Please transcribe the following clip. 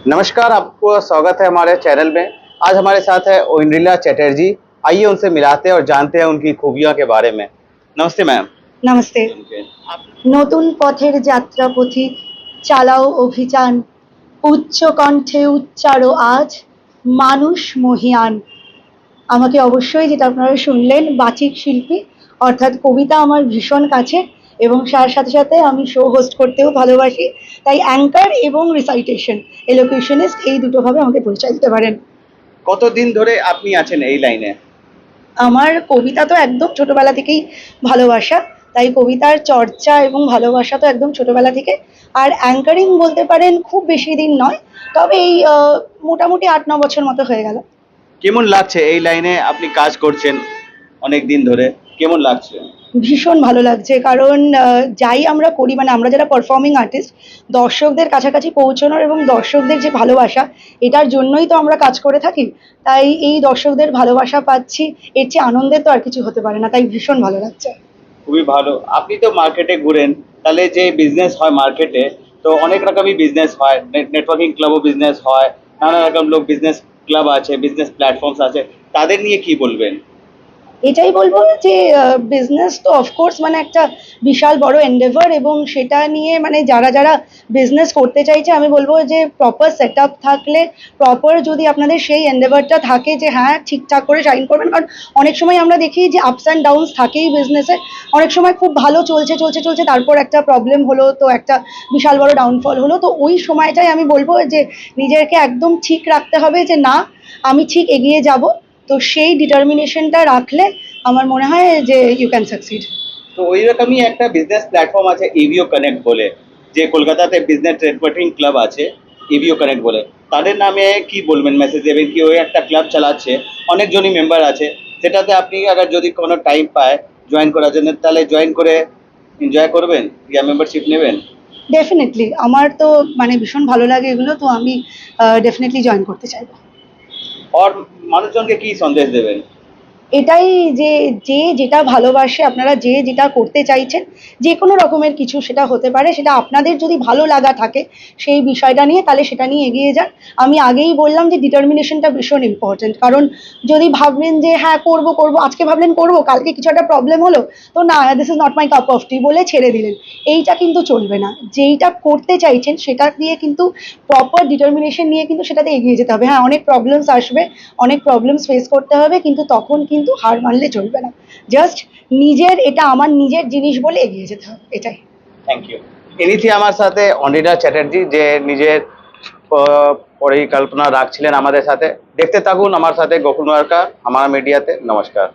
नमस्कार, आपको स्वागत है हमारे चैनल में। आज हमारे साथ है ओइंद्रिला चटर्जी। आइए उनसे मिलाते हैं और जानते हैं उनकी खूबियों के बारे में। नमस्ते मैम। नमस्ते। নতুন পথের যাত্রা পথিক চালাও অভিযান উচ্চ কণ্ঠে উচ্চারো আজ মানুষ মহিয়ান। আমাকে অবশ্যই, যেটা আপনারা শুনলেন, বাচিক শিল্পী অর্থাৎ কবিতা আমার ভীষণ কাছে, এবং তার সাথে সাথে আমি শো হোস্ট করতেও ভালোবাসি। তাই অ্যাঙ্কার এবং রিসাইটেশন, এলোকুশনিস্ট, এই দুটোভাবে আমাকে পরিচয় দিতে পারেন। কতদিন ধরে আপনি আছেন এই লাইনে? আমার কবিতা তো একদম ছোটবেলা থেকেই ভালোবাসা, তাই কবিতার চর্চা এবং ভালোবাসা তো একদম ছোটবেলা থেকে। আর অ্যাঙ্কারিং বলতে পারেন খুব বেশি দিন নয়, তবে এই মোটামুটি ৮-৯ বছর মতো হয়ে গেল। কেমন লাগছে এই লাইনে আপনি কাজ করছেন অনেক দিন ধরে? কেমন লাগছে? ভীষণ ভালো লাগছে, কারণ যাই আমরা করি, মানে আমরা যারা পারফর্মিং আর্টিস্ট, দর্শকদের কাছাকাছি পৌঁছানোর এবং দর্শকদের যে ভালোবাসা, এটার জন্যই তো আমরা কাজ করে থাকি। তাই এই দর্শকদের ভালোবাসা পাচ্ছি, এর চেয়ে আনন্দের তো আর কিছু হতে পারে না, তাই ভীষণ ভালো লাগছে। খুবই ভালো। আপনি তো মার্কেটে ঘুরেন, তাহলে যে বিজনেস হয় মার্কেটে, তো অনেক রকমই বিজনেস হয়। নেটওয়ার্কিং ক্লাবও বিজনেস হয়, নানা রকম লোক বিজনেস ক্লাব আছে, বিজনেস প্ল্যাটফর্মস আছে, তাদের নিয়ে কি বলবেন? এটাই বলবো যে বিজনেস তো অফকোর্স মানে একটা বিশাল বড় এন্ডেভার, এবং সেটা নিয়ে মানে যারা যারা বিজনেস করতে চাইছে, আমি বলবো যে প্রপার সেট আপ থাকলে, প্রপার যদি আপনাদের সেই এন্ডেভারটা থাকে যে হ্যাঁ ঠিকঠাক করে শাইন করবেন। কারণ অনেক সময় আমরা দেখি যে আপস অ্যান্ড ডাউনস থাকেই বিজনেসে। অনেক সময় খুব ভালো চলছে চলছে চলছে, তারপর একটা প্রবলেম হলো, তো একটা বিশাল বড় ডাউনফল হলো। তো ওই সময়টাই আমি বলবো যে নিজেকে একদম ঠিক রাখতে হবে যে না, আমি ঠিক এগিয়ে যাব। তো সেই ডিটারমিনেশনটা রাখলে আমার মনে হয় যে ইউ ক্যান সাকসিড। তো ওই রকমই একটা বিজনেস প্ল্যাটফর্ম আছে এভিও কানেক্ট বলে, যে কলকাতাতে বিজনেস নেটওয়ার্কিং ক্লাব আছে এভিও কানেক্ট বলে। তাদের নামে কি বলবেন, মেসেজ দেবেন কি? ওই একটা ক্লাব চালাচ্ছে, অনেকজনই মেম্বার আছে, সেটাতে আপনি আবার যদি কোনো টাইম পায় জয়েন করার জন্য, তাহলে জয়েন করে এনজয় করবেন ইয়া মেম্বারশিপ নেবেন? ডেফিনেটলি, আমার তো মানে ভীষণ ভালো লাগে এগুলো, তো আমি ডেফিনেটলি জয়েন করতে চাইবো। আর মানুষজনকে কি সন্দেশ দেবেন? এটাই যে যে যেটা ভালোবাসে, আপনারা যে যেটা করতে চাইছেন, যে কোনো রকমের কিছু সেটা হতে পারে, সেটা আপনাদের যদি ভালো লাগা থাকে সেই বিষয়টা নিয়ে, তাহলে সেটা নিয়ে এগিয়ে যান। আমি আগেই বললাম যে ডিটারমিনেশনটা ভীষণ ইম্পর্টেন্ট। কারণ যদি ভাবলেন যে হ্যাঁ করব করব, আজকে ভাবলেন করব, কালকে কিছু একটা প্রবলেম হলো, তো না, this is not my cup of tea বলে ছেড়ে দিলেন, এইটা কিন্তু চলবে না। যেইটা করতে চাইছেন সেটা দিয়ে কিন্তু প্রপার ডিটারমিনেশন নিয়ে কিন্তু সেটাতে এগিয়ে যেতে হবে। হ্যাঁ, অনেক প্রবলেমস আসবে, অনেক প্রবলেমস ফেস করতে হবে, কিন্তু তখন কিন্তু হার মানলে চলবে না। জাস্ট নিজের, এটা আমার নিজের জিনিস বলে এগিয়ে যেতে হবে, এটাই। Thank you. ইনি থी আমার সাথে অনিলা চ্যাটার্জি, যে নিজের পরিকল্পনা রাখছিলেন আমাদের সাথে। দেখতে থাকুন আমার সাথে গোকুল মার্কা আমার মিডিয়াতে। নমস্কার।